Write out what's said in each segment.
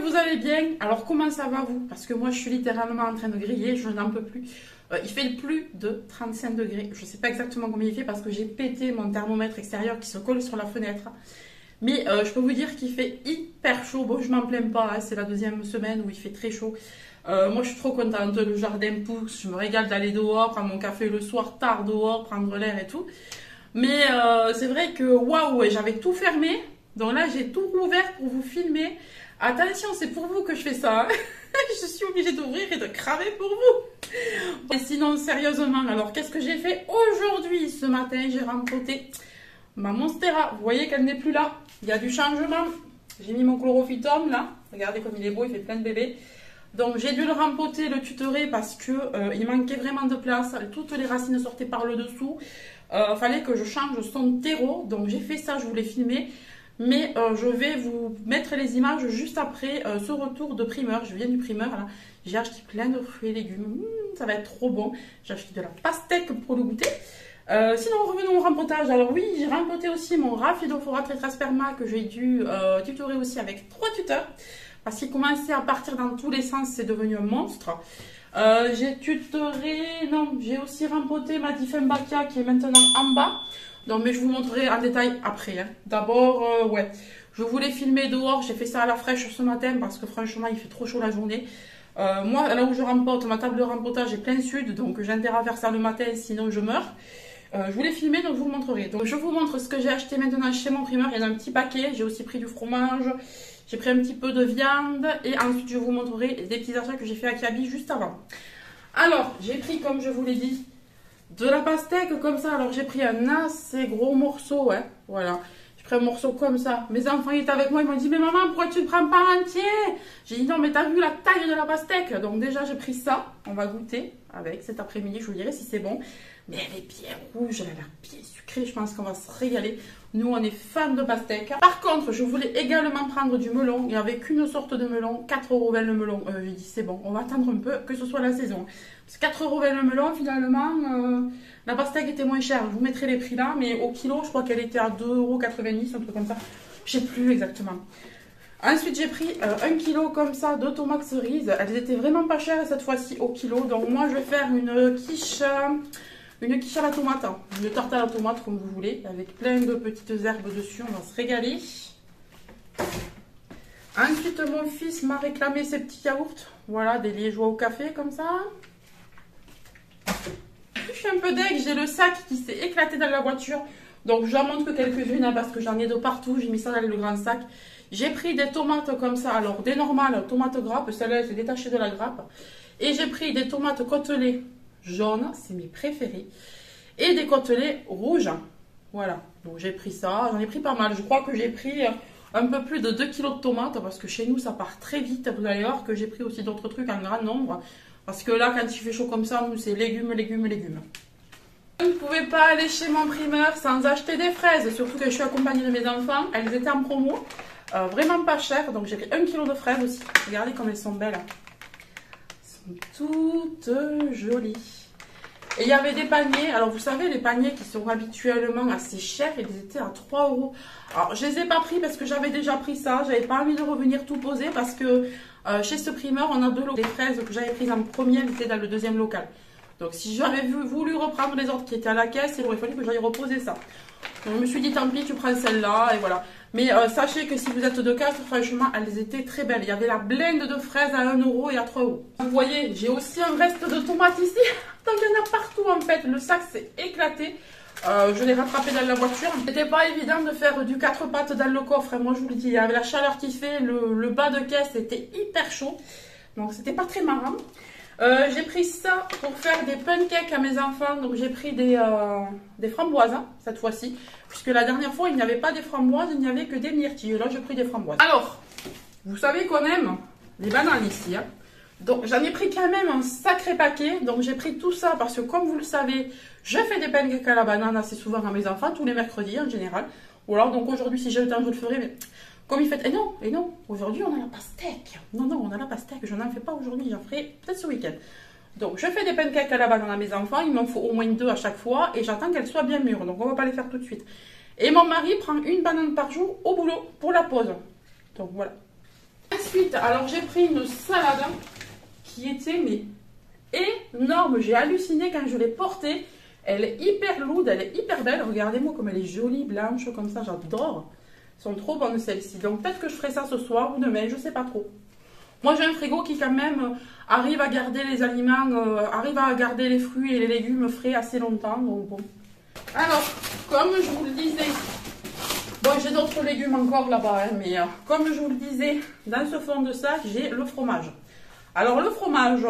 vous allez bien. Alors comment ça va vous? Parce que moi je suis littéralement en train de griller, je n'en peux plus. Il fait plus de 35 degrés. Je ne sais pas exactement combien il fait parce que j'ai pété mon thermomètre extérieur qui se colle sur la fenêtre. Mais je peux vous dire qu'il fait hyper chaud. Bon, je m'en plains pas, hein. C'est la deuxième semaine où il fait très chaud. Moi je suis trop contente, le jardin pousse, je me régale d'aller dehors, prendre mon café le soir tard dehors, prendre l'air et tout. Mais c'est vrai que waouh, j'avais tout fermé. Donc là j'ai tout rouvert pour vous filmer. Attention, c'est pour vous que je fais ça. Hein. Je suis obligée d'ouvrir et de cramer pour vous. Et sinon, sérieusement, alors qu'est-ce que j'ai fait aujourd'hui? Ce matin, j'ai rempoté ma Monstera. Vous voyez qu'elle n'est plus là. Il y a du changement. J'ai mis mon chlorophytum là. Regardez comme il est beau, il fait plein de bébés. Donc j'ai dû le rempoter, le tutorer parce que il manquait vraiment de place. Toutes les racines sortaient par le dessous. Fallait que je change son terreau. Donc j'ai fait ça, je voulais filmer. Mais je vais vous mettre les images juste après ce retour de primeur. Je viens du primeur là. J'ai acheté plein de fruits et légumes. Ça va être trop bon. J'ai acheté de la pastèque pour le goûter. Sinon revenons au rempotage. Alors oui, j'ai rempoté aussi mon Raphidophora tetrasperma que j'ai dû tutorer aussi avec 3 tuteurs. Parce qu'il commençait à partir dans tous les sens, c'est devenu un monstre. J'ai tutoré, non, j'ai aussi rempoté ma Dieffenbachia qui est maintenant en bas. Donc, mais je vous montrerai en détail après. Hein. D'abord, ouais, je voulais filmer dehors. J'ai fait ça à la fraîche ce matin parce que franchement, il fait trop chaud la journée. Moi, là où je rempote, ma table de rempotage est plein sud. Donc, j'ai intérêt à faire ça le matin, sinon je meurs. Je voulais filmer, donc je vous le montrerai. Donc, je vous montre ce que j'ai acheté maintenant chez mon primeur. Il y en a un petit paquet. J'ai aussi pris du fromage. J'ai pris un petit peu de viande. Et ensuite, je vous montrerai des petits achats que j'ai fait à Kiabi juste avant. Alors, j'ai pris, comme je vous l'ai dit, de la pastèque comme ça. Alors j'ai pris un assez gros morceau, hein. Voilà. J'ai pris un morceau comme ça. Mes enfants étaient avec moi, ils m'ont dit mais maman pourquoi tu ne prends pas entier? J'ai dit non mais t'as vu la taille de la pastèque? Donc déjà j'ai pris ça. On va goûter avec cet après-midi, je vous dirai si c'est bon. Mais elle est bien rouge, elle a l'air bien sucrée, je pense qu'on va se régaler. Nous on est fans de pastèque. Par contre je voulais également prendre du melon. Il n'y avait qu'une sorte de melon, 4 € le melon. J'ai dit c'est bon, on va attendre un peu que ce soit la saison. Parce que 4 € le melon finalement, la pastèque était moins chère. Je vous mettrai les prix là, mais au kilo je crois qu'elle était à 2,90 €, un truc comme ça. Je sais plus exactement. Ensuite j'ai pris 1 kg comme ça de tomates cerises. Elles étaient vraiment pas chères cette fois-ci au kilo. Donc moi je vais faire une quiche à la tomate, une tarte à la tomate comme vous voulez, avec plein de petites herbes dessus, on va se régaler. Ensuite mon fils m'a réclamé ces petits yaourts, voilà, des liégeois au café comme ça. Je suis un peu deg, j'ai le sac qui s'est éclaté dans la voiture, donc j'en montre que quelques-unes hein, parce que j'en ai de partout, j'ai mis ça dans le grand sac. J'ai pris des tomates comme ça, alors des normales, tomates grappes, celle-là elle s'est détachée de la grappe. Et j'ai pris des tomates côtelées jaunes, c'est mes préférés. Et des côtelets rouges. Voilà, donc j'ai pris ça, j'en ai pris pas mal. Je crois que j'ai pris un peu plus de 2 kg de tomates parce que chez nous ça part très vite. Vous allez voir que j'ai pris aussi d'autres trucs en grand nombre. Parce que là, quand il fait chaud comme ça, nous c'est légumes, légumes, légumes. Je ne pouvais pas aller chez mon primeur sans acheter des fraises, surtout que je suis accompagnée de mes enfants. Elles étaient en promo, vraiment pas chères, donc j'ai pris 1 kg de fraises aussi. Regardez comme elles sont belles. Elles sont toutes jolies. Et il y avait des paniers, alors vous savez les paniers qui sont habituellement assez chers, ils étaient à 3 €. Alors je les ai pas pris parce que j'avais déjà pris ça, j'avais pas envie de revenir tout poser parce que chez ce primeur on a 2 lots. Les fraises que j'avais prises en premier, elles étaient dans le deuxième local. Donc si j'avais voulu reprendre les autres qui étaient à la caisse, il aurait fallu que j'aille reposer ça. Donc je me suis dit tant pis, tu prends celle-là et voilà. Mais sachez que si vous êtes de casse, franchement, elles étaient très belles. Il y avait la blinde de fraises à 1 € et à 3 €. Vous voyez, j'ai aussi un reste de tomates ici. Donc il y en a partout en fait. Le sac s'est éclaté. Je l'ai rattrapé dans la voiture. C'était pas évident de faire du 4 pattes dans le coffre. Moi je vous le dis, avec la chaleur qui fait, le bas de caisse était hyper chaud. Donc c'était pas très marrant. J'ai pris ça pour faire des pancakes à mes enfants. Donc j'ai pris des framboises hein, cette fois-ci. Puisque la dernière fois il n'y avait pas des framboises, il n'y avait que des myrtilles. Là j'ai pris des framboises. Alors, vous savez qu'on aime les bananes ici. Hein. Donc j'en ai pris quand même un sacré paquet. Donc j'ai pris tout ça parce que comme vous le savez, je fais des pancakes à la banane assez souvent à mes enfants, tous les mercredis en général. Ou alors donc aujourd'hui si j'ai le temps je le ferai. Mais comme il fait... Et non, aujourd'hui on a la pastèque. Non, on a la pastèque, je n'en fais pas aujourd'hui, j'en ferai peut-être ce week-end. Donc je fais des pancakes à la banane à mes enfants, il m'en faut au moins 2 à chaque fois. Et j'attends qu'elles soient bien mûres, donc on ne va pas les faire tout de suite. Et mon mari prend une banane par jour au boulot pour la pause. Donc voilà. Ensuite, alors j'ai pris une salade qui était mais énorme. J'ai halluciné quand je l'ai portée. Elle est hyper lourde, elle est hyper belle. Regardez-moi comme elle est jolie, blanche, comme ça, j'adore. Elles sont trop bonnes celles-ci. Donc peut-être que je ferai ça ce soir ou demain, je sais pas trop. Moi j'ai un frigo qui quand même arrive à garder les aliments, arrive à garder les fruits et les légumes frais assez longtemps. Donc bon. Alors, comme je vous le disais, bon j'ai d'autres légumes encore là-bas, hein, mais comme je vous le disais, dans ce fond de sac, j'ai le fromage. Alors le fromage...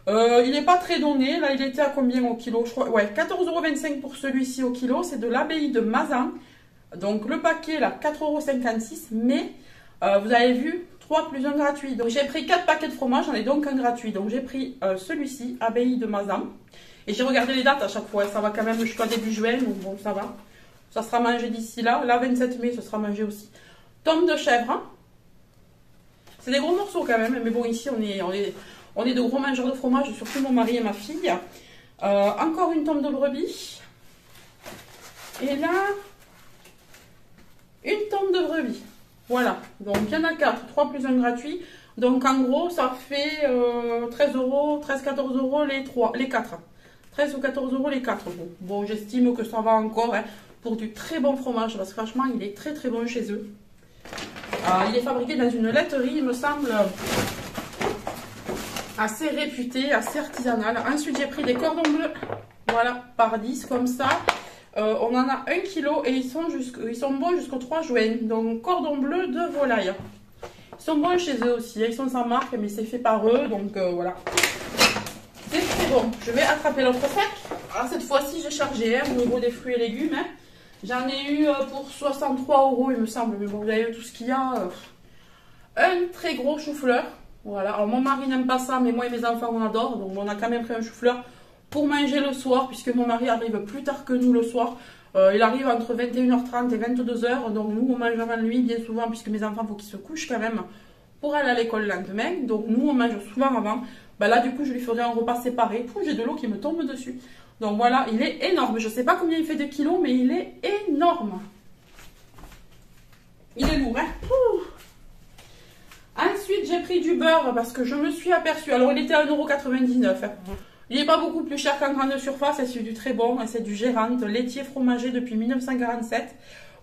il n'est pas très donné, là il était à combien au kilo? Je crois, ouais, 14,25 € pour celui-ci au kilo, c'est de l'abbaye de Mazan. Donc le paquet là, 4,56 €, mais vous avez vu, 3 plus 1 gratuit. Donc j'ai pris 4 paquets de fromage, j'en ai donc un gratuit. Donc j'ai pris celui-ci, abbaye de Mazan. Et j'ai regardé les dates à chaque fois, ça va quand même jusqu'à début juin, donc bon ça va. Ça sera mangé d'ici là, là 27 mai, ce sera mangé aussi. Tome de chèvre, hein. C'est des gros morceaux quand même, mais bon ici on est de gros mangeurs de fromage, surtout mon mari et ma fille. Encore une tome de brebis. Et là, une tome de brebis. Voilà. Donc, il y en a 4, 3 plus 1 gratuit. Donc, en gros, ça fait 13 €, 13-14 € les 4. 13 ou 14 € les 4. Bon, j'estime que ça va encore hein, pour du très bon fromage. Parce que franchement, il est très très bon chez eux. Il est fabriqué dans une laiterie, il me semble... assez réputé, assez artisanal. Ensuite, j'ai pris des cordons bleus, voilà, par 10 comme ça. On en a 1 kg et ils sont bons jusqu'au 3 juin. Donc, cordon bleu de volaille. Ils sont bons chez eux aussi, ils sont sans marque, mais c'est fait par eux, donc voilà. C'est très bon. Je vais attraper l'autre sac. Alors, cette fois-ci, j'ai chargé hein, au niveau des fruits et légumes. Hein. J'en ai eu pour 63 €, il me semble, mais bon, vous avez tout ce qu'il y a. Un très gros chou-fleur. Voilà, alors mon mari n'aime pas ça, mais moi et mes enfants on adore. Donc on a quand même pris un chou-fleur pour manger le soir, puisque mon mari arrive plus tard que nous le soir. Il arrive entre 21h30 et 22h, donc nous on mange avant lui bien souvent, puisque mes enfants faut qu'ils se couchent quand même pour aller à l'école le lendemain. Donc nous on mange souvent avant. Bah là du coup je lui ferai un repas séparé. J'ai de l'eau qui me tombe dessus. Donc voilà, il est énorme. Je sais pas combien il fait de kilos, mais il est énorme. Il est lourd, hein. Ensuite, j'ai pris du beurre parce que je me suis aperçue. Alors, il était à 1,99 €. Il n'est pas beaucoup plus cher qu'en grande surface. Et c'est du très bon. C'est du Gérante, laitier fromager depuis 1947.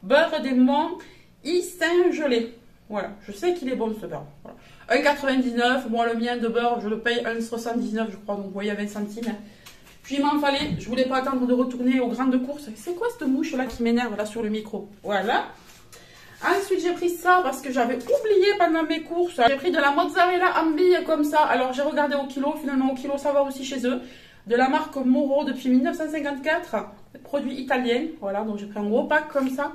Beurre des Monts Saint-Gelais. Voilà, je sais qu'il est bon ce beurre. Voilà. 1,99 €. Moi, le mien de beurre, je le paye 1,79 € je crois. Donc, vous voyez, à 20 centimes. Puis, il m'en fallait. Je voulais pas attendre de retourner aux grandes courses. C'est quoi cette mouche là qui m'énerve là sur le micro? Voilà. Ensuite, j'ai pris ça parce que j'avais oublié pendant mes courses. J'ai pris de la mozzarella en billes comme ça. Alors, j'ai regardé au kilo. Finalement, au kilo, ça va aussi chez eux. De la marque Moro depuis 1954. Produit italien. Voilà, donc j'ai pris un gros pack comme ça.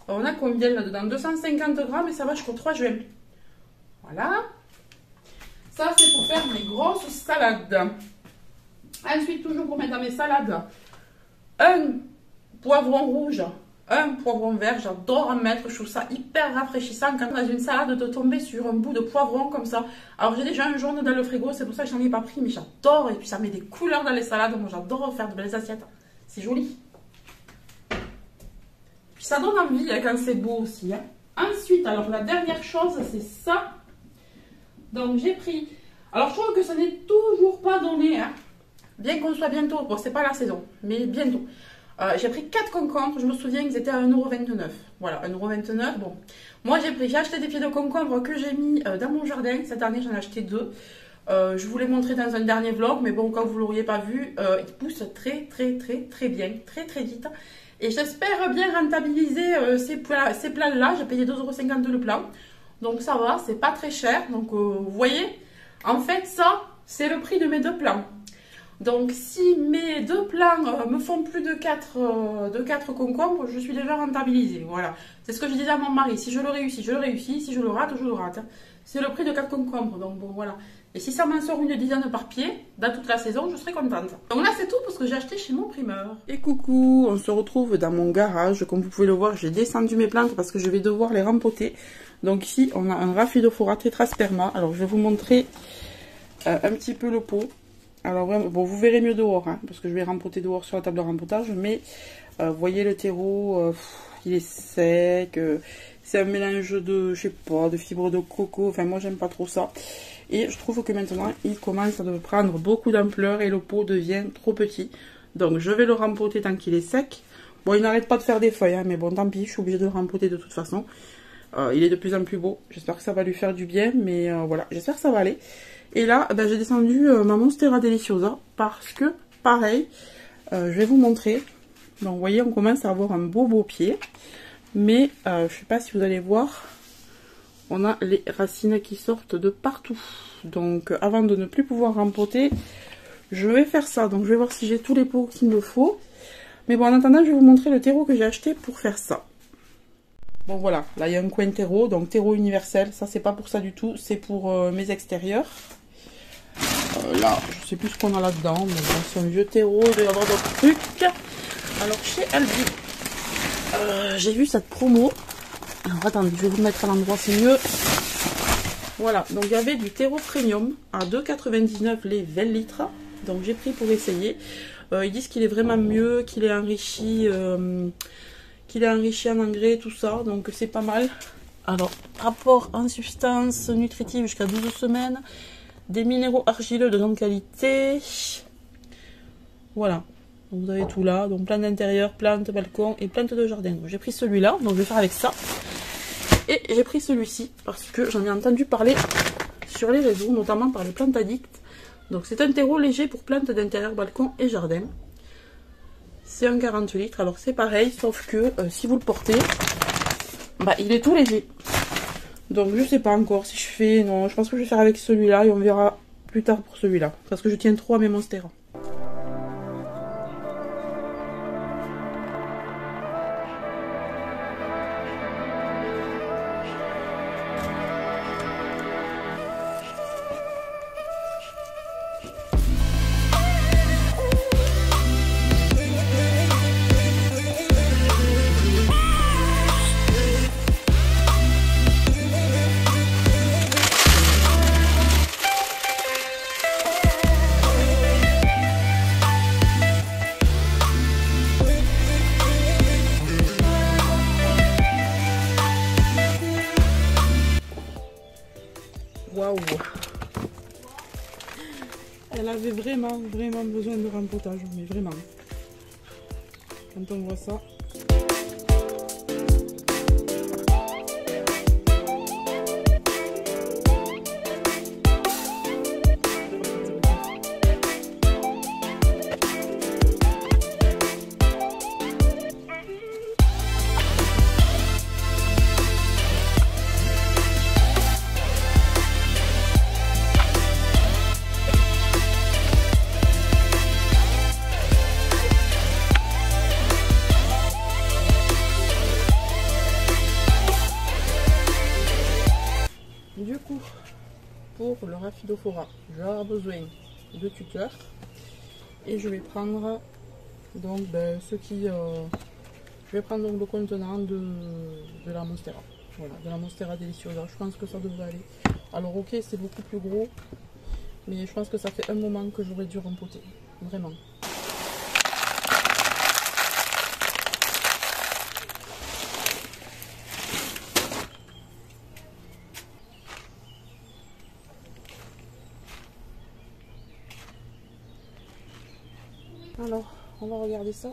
On a combien là-dedans? 250 grammes et ça va jusqu'au 3 juin. Voilà. Ça, c'est pour faire mes grosses salades. Ensuite, toujours pour mettre dans mes salades, un poivron rouge. Un poivron vert, j'adore en mettre, je trouve ça hyper rafraîchissant quand dans une salade de tomber sur un bout de poivron comme ça. Alors j'ai déjà un jaune dans le frigo, c'est pour ça que j'en ai pas pris, mais j'adore et puis ça met des couleurs dans les salades, moi j'adore faire de belles assiettes, c'est joli. Puis ça donne envie hein, quand c'est beau aussi. Hein. Ensuite, alors la dernière chose c'est ça. Donc j'ai pris, alors je trouve que ça n'est toujours pas donné, hein. Bien qu'on soit bientôt, bon c'est pas la saison, mais bientôt. J'ai pris 4 concombres, je me souviens qu'ils étaient à 1,29 €. Voilà, 1,29 €. Bon, moi j'ai acheté des pieds de concombre que j'ai mis dans mon jardin. Cette année j'en ai acheté 2. Je vous l'ai montré dans un dernier vlog, mais bon, quand vous ne l'auriez pas vu, ils poussent très bien, très vite. Et j'espère bien rentabiliser ces plants-là. J'ai payé 2,50 € le plan. Donc ça va, c'est pas très cher. Donc vous voyez, en fait ça, c'est le prix de mes 2 plants. Donc, si mes 2 plants me font plus de 4 concombres, je suis déjà rentabilisée. Voilà. C'est ce que je disais à mon mari. Si je le réussis, je le réussis. Si je le rate, je le rate. C'est le prix de 4 concombres. Donc, bon, voilà. Et si ça m'en sort une dizaine par pied, dans toute la saison, je serai contente. Donc là, c'est tout pour ce que j'ai acheté chez mon primeur. Et coucou, on se retrouve dans mon garage. Comme vous pouvez le voir, j'ai descendu mes plantes parce que je vais devoir les rempoter. Donc ici, on a un Rhaphidophora tetrasperma. Alors, je vais vous montrer un petit peu le pot. Alors vraiment, bon, vous verrez mieux dehors, hein, parce que je vais rempoter dehors sur la table de rempotage, mais vous voyez le terreau, il est sec, C'est un mélange de, je sais pas, de fibres de coco. Enfin, moi, j'aime pas trop ça. Et je trouve que maintenant, il commence à prendre beaucoup d'ampleur et le pot devient trop petit. Donc, je vais le rempoter tant qu'il est sec. Bon, il n'arrête pas de faire des feuilles, hein, mais bon, tant pis, je suis obligée de le rempoter de toute façon. Il est de plus en plus beau. J'espère que ça va lui faire du bien, mais voilà, j'espère que ça va aller. Et là, ben, j'ai descendu ma Monstera Deliciosa parce que, pareil, je vais vous montrer. Donc, vous voyez, on commence à avoir un beau pied. Mais, je sais pas si vous allez voir, on a les racines qui sortent de partout. Donc, avant de ne plus pouvoir rempoter, je vais faire ça. Donc, je vais voir si j'ai tous les pots qu'il me faut. Mais bon, en attendant, je vais vous montrer le terreau que j'ai acheté pour faire ça. Bon, voilà. Là, il y a un coin terreau. Donc, terreau universel. Ça, c'est pas pour ça du tout. C'est pour mes extérieurs. Là, je sais plus ce qu'on a là-dedans. Mais bon, c'est un vieux terreau. Il doit y avoir d'autres trucs. Alors, chez Aldi, j'ai vu cette promo. Alors, attendez, je vais vous mettre à l'endroit, c'est mieux. Voilà, donc il y avait du terreau premium à 2,99 les 20 litres. Donc, j'ai pris pour essayer. Ils disent qu'il est vraiment mieux, qu'il est enrichi en engrais, tout ça. Donc, c'est pas mal. Alors, apport en substance nutritive jusqu'à 12 semaines. Des minéraux argileux de grande qualité. Voilà. Donc, vous avez tout là. Donc, plantes d'intérieur, plantes, balcon et plantes de jardin. J'ai pris celui-là. Donc, je vais faire avec ça. Et j'ai pris celui-ci parce que j'en ai entendu parler sur les réseaux, notamment par les plantes addicts. Donc, c'est un terreau léger pour plantes d'intérieur, balcon et jardin. C'est un 40 litres. Alors, c'est pareil, sauf que si vous le portez, bah, il est tout léger. Donc, je sais pas encore si je fais... Non, je pense que je vais faire avec celui-là et on verra plus tard pour celui-là. Parce que je tiens trop à mes Monstera. Waouh! Elle avait vraiment besoin de rempotage, mais vraiment. Quand on voit ça. Du coup, pour le Rhaphidophora, j'aurai besoin de tuteurs et je vais prendre donc je vais prendre donc le contenant de la Monstera. Voilà, de la Monstera Deliciosa. Je pense que ça devrait aller. Alors ok, c'est beaucoup plus gros, mais je pense que ça fait un moment que j'aurais dû rempoter, vraiment. Alors, on va regarder ça.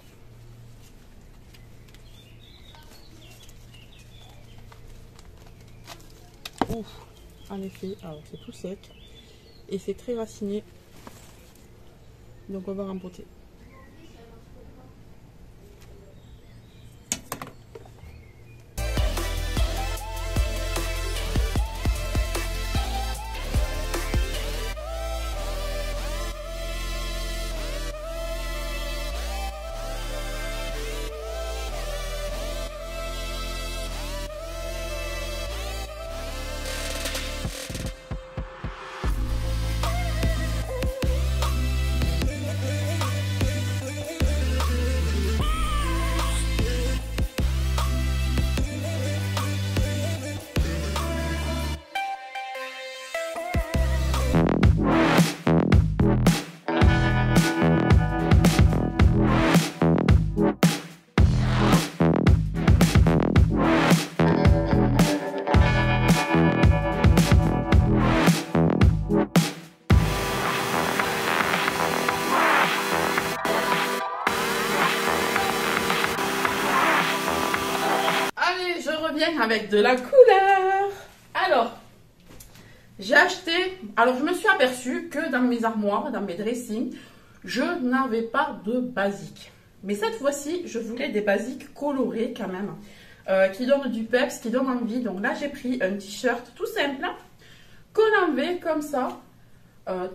Ouf, en effet, alors c'est tout sec et c'est très raciné. Donc on va rempoter. vient avec de la couleur. Alors, j'ai acheté... Alors, je me suis aperçue que dans mes armoires, dans mes dressings, je n'avais pas de basique. Mais cette fois-ci, je voulais des basiques colorés quand même, qui donnent du peps, qui donnent envie. Donc là, j'ai pris un t-shirt tout simple, col en V comme ça,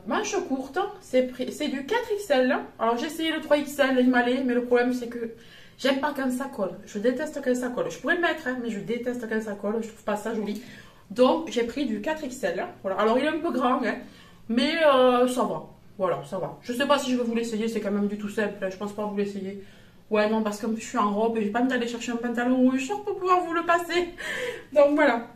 manche courte, c'est du 4XL. Alors j'ai essayé le 3XL, il m'allait, mais le problème c'est que j'aime pas quand ça colle. Je déteste quand ça colle. Je pourrais le mettre, hein, mais je déteste quand ça colle, je trouve pas ça joli. Donc j'ai pris du 4XL. Voilà. Alors il est un peu grand, hein, mais ça va. Voilà, ça va. Je sais pas si je vais vous l'essayer, c'est quand même du tout simple. Je pense pas vous l'essayer. Ouais, non, parce que je suis en robe et j'ai pas envie d'aller chercher un pantalon ou un short pour pouvoir vous le passer. Donc voilà.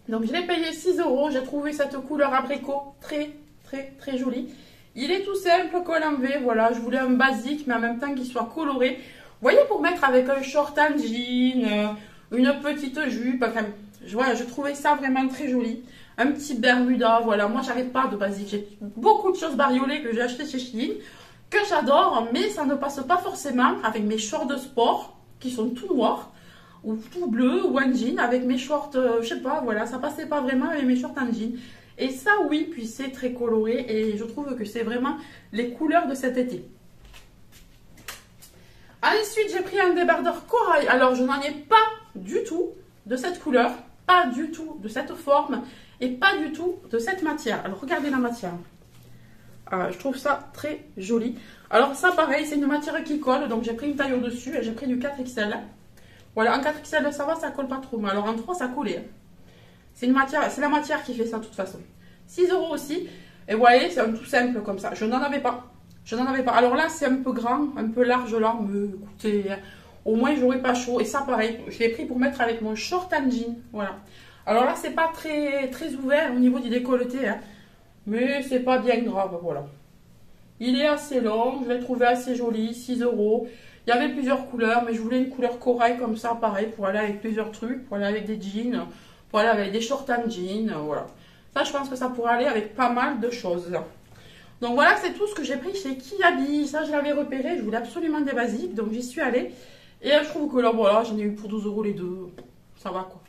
Donc je l'ai payé 6 €. J'ai trouvé cette couleur abricot très jolie. Il est tout simple, col en V. Voilà, je voulais un basique, mais en même temps qu'il soit coloré. Vous voyez, pour mettre avec un short en jean, une petite jupe. Enfin, voilà, je trouvais ça vraiment très joli. Un petit Bermuda, voilà. Moi, j'avais pas de basique. J'ai beaucoup de choses bariolées que j'ai achetées chez Shein, que j'adore, mais ça ne passe pas forcément avec mes shorts de sport, qui sont tout noirs, ou tout bleu, ou en jean, avec mes shorts, je sais pas, voilà. Ça passait pas vraiment avec mes shorts en jean. Et ça, oui, puis c'est très coloré, et je trouve que c'est vraiment les couleurs de cet été. Ensuite, j'ai pris un débardeur corail. Alors, je n'en ai pas du tout de cette couleur, pas du tout de cette forme, et pas du tout de cette matière. Alors, regardez la matière. Je trouve ça très joli. Alors, ça, pareil, c'est une matière qui colle, donc j'ai pris une taille au-dessus, et j'ai pris du 4XL. Voilà, en 4XL, ça va, ça colle pas trop, mais alors en 3, ça collait. C'est la matière qui fait ça, de toute façon. 6 € aussi, et vous voyez, c'est un tout simple comme ça. Je n'en avais pas. Je n'en avais pas. Alors là, c'est un peu grand, un peu large là, mais écoutez, au moins, j'aurais pas chaud. Et ça, pareil, je l'ai pris pour mettre avec mon short en jean. Voilà. Alors là, c'est pas très ouvert au niveau du décolleté, hein, mais c'est pas bien grave, voilà. Il est assez long, je l'ai trouvé assez joli, 6 €. Il y avait plusieurs couleurs, mais je voulais une couleur corail comme ça, pareil, pour aller avec plusieurs trucs, pour aller avec des jeans, pour aller avec des shorts en jean, voilà. Ça, je pense que ça pourrait aller avec pas mal de choses. Donc voilà, c'est tout ce que j'ai pris chez Kiabi. Ça, je l'avais repéré, je voulais absolument des basiques, donc j'y suis allée. Et je trouve que là, voilà, j'en ai eu pour 12 € les deux. Ça va, quoi.